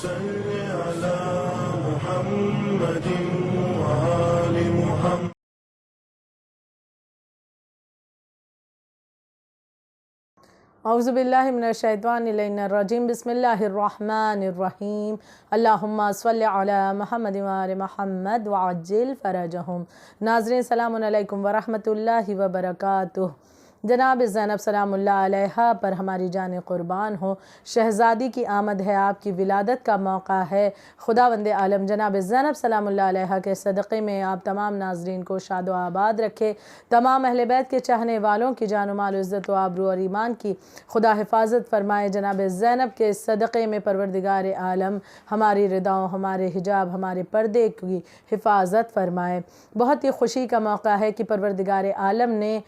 صل على محمد وآل محمد. اعوذ باللہ من الشیطان الرجیم. بسم اللہ الرحمن الرحیم. اللہم صل علی محمد وآل محمد وعجل فرجہم. ناظرین سلام علیکم ورحمۃ اللہ وبرکاتہ. جناب زینب سلام اللہ علیہا پر ہماری جان قربان ہو. شہزادی کی آمد ہے، آپ کی ولادت کا موقع ہے. خداوند عالم جناب زینب سلام اللہ علیہا کے صدقے میں آپ تمام ناظرین کو شاد و آباد رکھے. تمام اہل بیت کے چاہنے والوں کی جان و مال، عزت و آبرو اور ایمان کی خدا حفاظت فرمائے. جناب زینب کے صدقے میں پروردگار عالم ہماری رداؤں، ہمارے حجاب، ہمارے پردے کی حفاظت فرمائے. بہت ہی خوشی کا موقع ہے کہ پروردگار عالم نے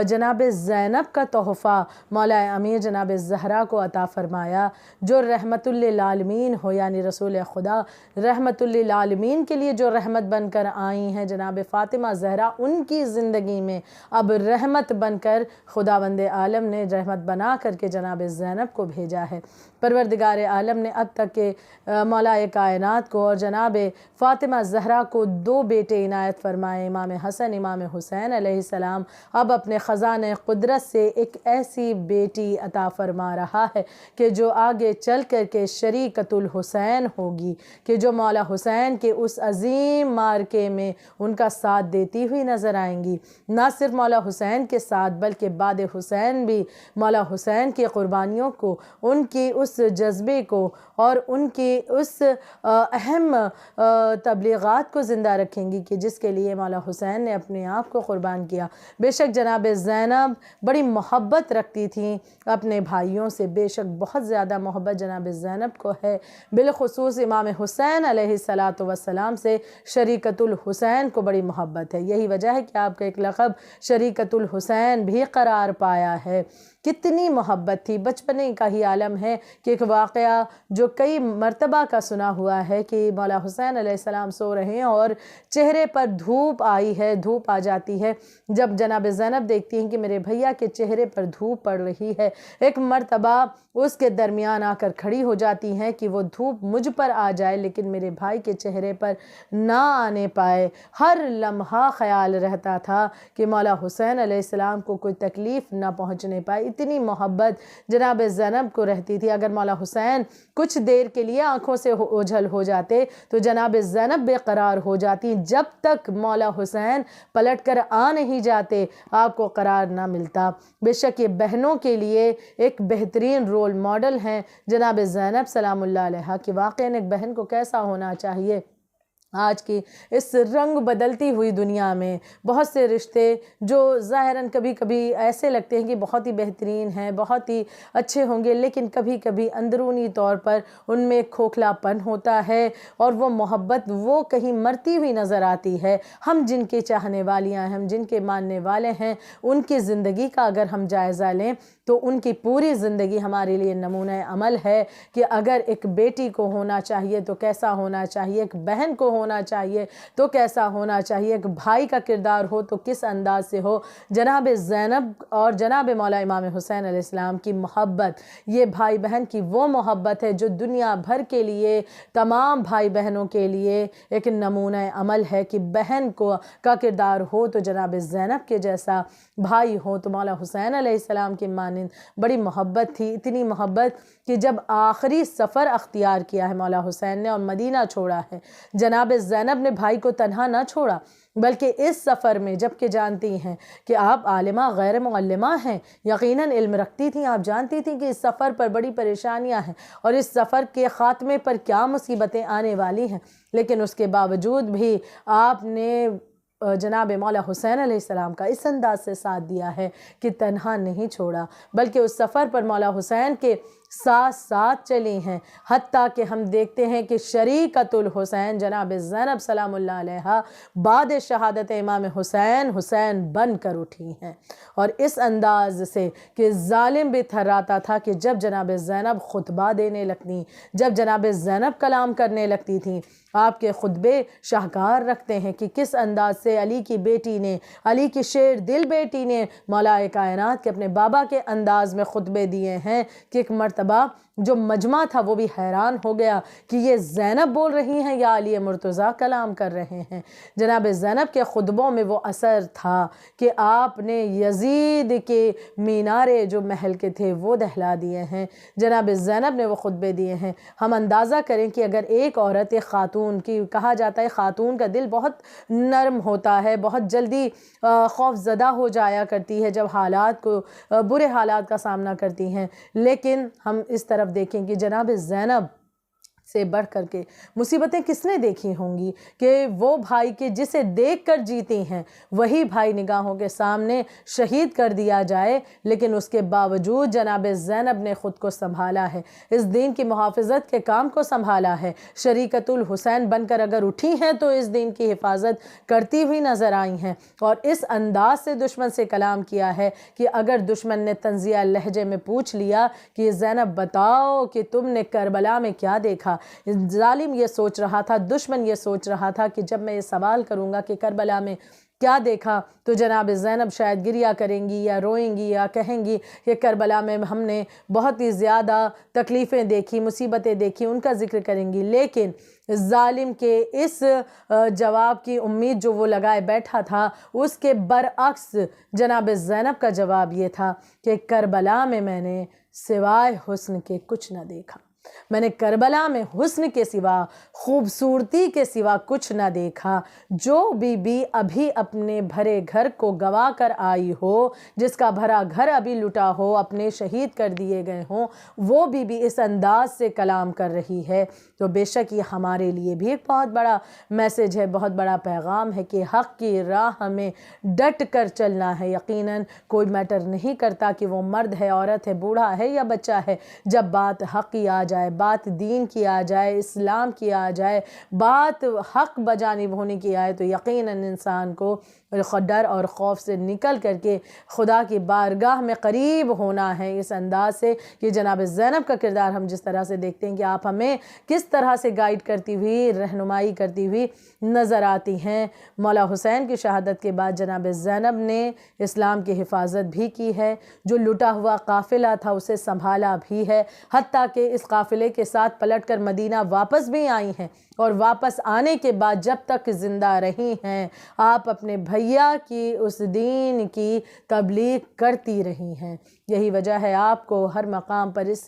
جناب زینب کا تحفہ مولا امیر جناب زہرا کو عطا فرمایا، جو رحمت للعالمین ہو، یعنی رسول خدا رحمت للعالمین کے لیے جو رحمت بن کر آئی ہیں. جناب فاطمہ زہرا ان کی زندگی میں اب رحمت بن کر خداوند عالم نے رحمت بنا کر کے جناب زینب کو بھیجا ہے. پروردگار عالم نے اب تک کے مولا کائنات کو اور جناب فاطمہ زہرا کو 2 بیٹے عنایت فرمائے، امام حسن امام حسین علیہ السلام. اب اپنے خزانہ قدرت سے ایک ایسی بیٹی عطا فرما رہا ہے کہ جو آگے چل کر کے شریکۃ الحسین ہوگی، کہ جو مولا حسین کے اس عظیم مارکے میں ان کا ساتھ دیتی ہوئی نظر آئیں گی. نہ صرف مولا حسین کے ساتھ بلکہ بعد حسین بھی مولا حسین کی قربانیوں کو، ان کی اس جذبے کو اور ان کی اس اہم تبلیغات کو زندہ رکھیں گی کہ جس کے لیے مولا حسین نے اپنے آپ کو قربان کیا. بے شک جناب زینب بڑی محبت رکھتی تھیں اپنے بھائیوں سے، بے شک بہت زیادہ محبت جناب زینب کو ہے، بالخصوص امام حسین علیہ السلام سے شریکۃ الحسین کو بڑی محبت ہے. یہی وجہ ہے کہ آپ کا ایک لقب شریکۃ الحسین بھی قرار پایا ہے. کتنی محبت تھی. بچپنے کا ہی عالم ہے کہ ایک واقعہ جو کئی مرتبہ کا سنا ہوا ہے کہ مولا حسین علیہ السلام سو رہے ہیں اور چہرے پر دھوپ آئی ہے، دھوپ آ جاتی ہے. جب جناب زینب دیکھتی ہیں کہ میرے بھیا کے چہرے پر دھوپ پڑ رہی ہے، ایک مرتبہ اس کے درمیان آ کر کھڑی ہو جاتی ہیں کہ وہ دھوپ مجھ پر آ جائے لیکن میرے بھائی کے چہرے پر نہ آنے پائے. ہر لمحہ خیال رہتا تھا کہ مولا حسین علیہ السلام کو کوئی تکلیف نہ پہنچنے پائے. اتنی محبت جناب زینب کو رہتی تھی. اگر مولا حسین کچھ دیر کے لیے آنکھوں سے اوجھل ہو جاتے تو جناب زینب بے قرار ہو جاتی. جب تک مولا حسین پلٹ کر آ نہیں جاتے آپ کو قرار نہ ملتا. بے شک یہ بہنوں کے لیے ایک بہترین رول ماڈل ہیں جناب زینب سلام اللہ علیہا کہ واقعاً ایک بہن کو کیسا ہونا چاہیے. آج کی اس رنگ بدلتی ہوئی دنیا میں بہت سے رشتے جو ظاہراً کبھی کبھی ایسے لگتے ہیں کہ بہت ہی بہترین ہیں، بہت ہی اچھے ہوں گے، لیکن کبھی کبھی اندرونی طور پر ان میں کھوکھلا پن ہوتا ہے اور وہ محبت وہ کہیں مرتی ہوئی نظر آتی ہے. ہم جن کے چاہنے والیاں ہیں، ہم جن کے ماننے والے ہیں، ان کی زندگی کا اگر ہم جائزہ لیں تو ان کی پوری زندگی ہمارے لیے نمونہ عمل ہے کہ اگر ایک بیٹی کو ہونا چاہیے تو کیسا ہونا چاہیے، ایک بہن کو ہونا چاہیے تو کیسا ہونا چاہیے، ایک بھائی کا کردار ہو تو کس انداز سے ہو. جناب زینب اور جناب مولا امام حسین علیہ السلام کی محبت، یہ بھائی بہن کی وہ محبت ہے جو دنیا بھر کے لیے، تمام بھائی بہنوں کے لیے ایک نمونہ عمل ہے کہ بہن کا کردار ہو تو جناب زینب کے جیسا، بھائی ہو تو مولا حسین علیہ السلام کی مانند. بڑی محبت تھی. اتنی محبت کہ جب آخری سفر اختیار کیا ہے مولا حسین نے اور مدینہ چھوڑا ہے، جناب زینب نے بھائی کو تنہا نہ چھوڑا بلکہ اس سفر میں، جبکہ جانتی ہیں کہ آپ عالمہ غیر معلمہ ہیں، یقیناً علم رکھتی تھیں، آپ جانتی تھیں کہ اس سفر پر بڑی پریشانیاں ہیں اور اس سفر کے خاتمے پر کیا مصیبتیں آنے والی ہیں، لیکن اس کے باوجود بھی آپ نے جناب مولا حسین علیہ السلام کا اس انداز سے ساتھ دیا ہے کہ تنہا نہیں چھوڑا بلکہ اس سفر پر مولا حسین کے ساتھ ساتھ چلی ہیں. حتیٰ کہ ہم دیکھتے ہیں کہ شریکۃ الحسین جناب زینب سلام اللہ علیہا بعد شہادت امام حسین حسین بن کر اٹھی ہیں، اور اس انداز سے کہ ظالم بھی تھراتا تھا کہ جب جناب زینب خطبہ دینے لگتی، جب جناب زینب کلام کرنے لگتی تھیں، آپ کے خطبے شاہکار رکھتے ہیں کہ کس انداز سے علی کی بیٹی نے، علی کی شیر دل بیٹی نے مولا کائنات کے اپنے بابا کے انداز میں خطبے دیے ہیں کہ ایک مرتبہ جو مجمع تھا وہ بھی حیران ہو گیا کہ یہ زینب بول رہی ہیں یا علی مرتضیٰ کلام کر رہے ہیں۔ جناب زینب کے خطبوں میں وہ اثر تھا کہ آپ نے یزید کے مینارے جو محل کے تھے وہ دہلا دیے ہیں، جناب زینب نے وہ خطبے دیے ہیں۔ ہم اندازہ کریں کہ اگر ایک عورت، ایک خاتون کی، کہا جاتا ہے خاتون کا دل بہت نرم ہوتا ہے، بہت جلدی خوف زدہ ہو جایا کرتی ہے جب برے حالات کا سامنا کرتی ہیں، لیکن ہم اس طرف دیکھیں کہ جناب زینب سے بڑھ کر کے مصیبتیں کس نے دیکھی ہوں گی کہ وہ بھائی کے جسے دیکھ کر جیتی ہیں وہی بھائی نگاہوں کے سامنے شہید کر دیا جائے، لیکن اس کے باوجود جناب زینب نے خود کو سنبھالا ہے، اس دین کی محافظت کے کام کو سنبھالا ہے، شریکت الحسین بن کر اگر اٹھی ہیں تو اس دین کی حفاظت کرتی ہوئی نظر آئی ہیں، اور اس انداز سے دشمن سے کلام کیا ہے کہ اگر دشمن نے طنزیہ لہجے میں پوچھ لیا کہ زینب بتاؤ کہ تم نے کربلا میں کیا دیکھا، ظالم یہ سوچ رہا تھا، دشمن یہ سوچ رہا تھا کہ جب میں یہ سوال کروں گا کہ کربلا میں کیا دیکھا تو جناب زینب شاید گریہ کریں گی یا روئیں گی یا کہیں گی کہ کربلا میں ہم نے بہت ہی زیادہ تکلیفیں دیکھی، مصیبتیں دیکھی، ان کا ذکر کریں گی، لیکن ظالم کے اس جواب کی امید جو وہ لگائے بیٹھا تھا اس کے برعکس جناب زینب کا جواب یہ تھا کہ کربلا میں میں نے سوائے حسن کے کچھ نہ دیکھا، میں نے کربلا میں حسن کے سوا، خوبصورتی کے سوا کچھ نہ دیکھا۔ جو بی بی ابھی اپنے بھرے گھر کو گوا کر آئی ہو، جس کا بھرا گھر ابھی لٹا ہو، اپنے شہید کر دیے گئے ہوں، وہ بی بی اس انداز سے کلام کر رہی ہے، تو بے شک یہ ہمارے لیے بھی ایک بہت بڑا میسج ہے، بہت بڑا پیغام ہے کہ حق کی راہ ہمیں ڈٹ کر چلنا ہے۔ یقیناً کوئی میٹر نہیں کرتا کہ وہ مرد ہے، عورت ہے، بوڑھا ہے یا بچہ ہے، جب بات حق کی آ جائے، بات دین کی آ جائے، اسلام کی آ جائے، بات حق بجانب ہونے کی آئے، تو یقیناً انسان کو ڈر اور خوف سے نکل کر کے خدا کی بارگاہ میں قریب ہونا ہے، اس انداز سے کہ جناب زینب کا کردار ہم جس طرح سے دیکھتے ہیں کہ آپ ہمیں کس طرح سے گائیڈ کرتی ہوئی، رہنمائی کرتی ہوئی نظر آتی ہیں۔ مولا حسین کی شہادت کے بعد جناب زینب نے اسلام کی حفاظت بھی کی ہے، جو لٹا ہوا قافلہ تھا اسے سنبھالا بھی ہے، حتیٰ کہ اس قافلے کے ساتھ پلٹ کر مدینہ واپس بھی آئی ہیں، اور واپس آنے کے بعد جب تک زندہ رہی ہیں آپ اپنے بھیا کی اس دین کی تبلیغ کرتی رہی ہیں۔ یہی وجہ ہے آپ کو ہر مقام پر اس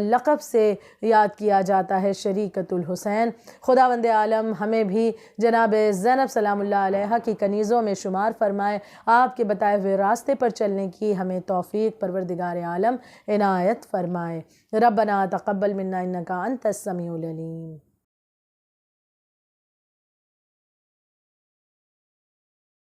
لقب سے یاد کیا جاتا ہے، شریکت الحسین۔ خداوند عالم ہمیں بھی جناب زینب سلام اللہ علیہا کی کنیزوں میں شمار فرمائے، آپ کے بتائے ہوئے راستے پر چلنے کی ہمیں توفیق پروردگار عالم عنایت فرمائے۔ ربنا تقبل منا انکا انت السمیع العلیم۔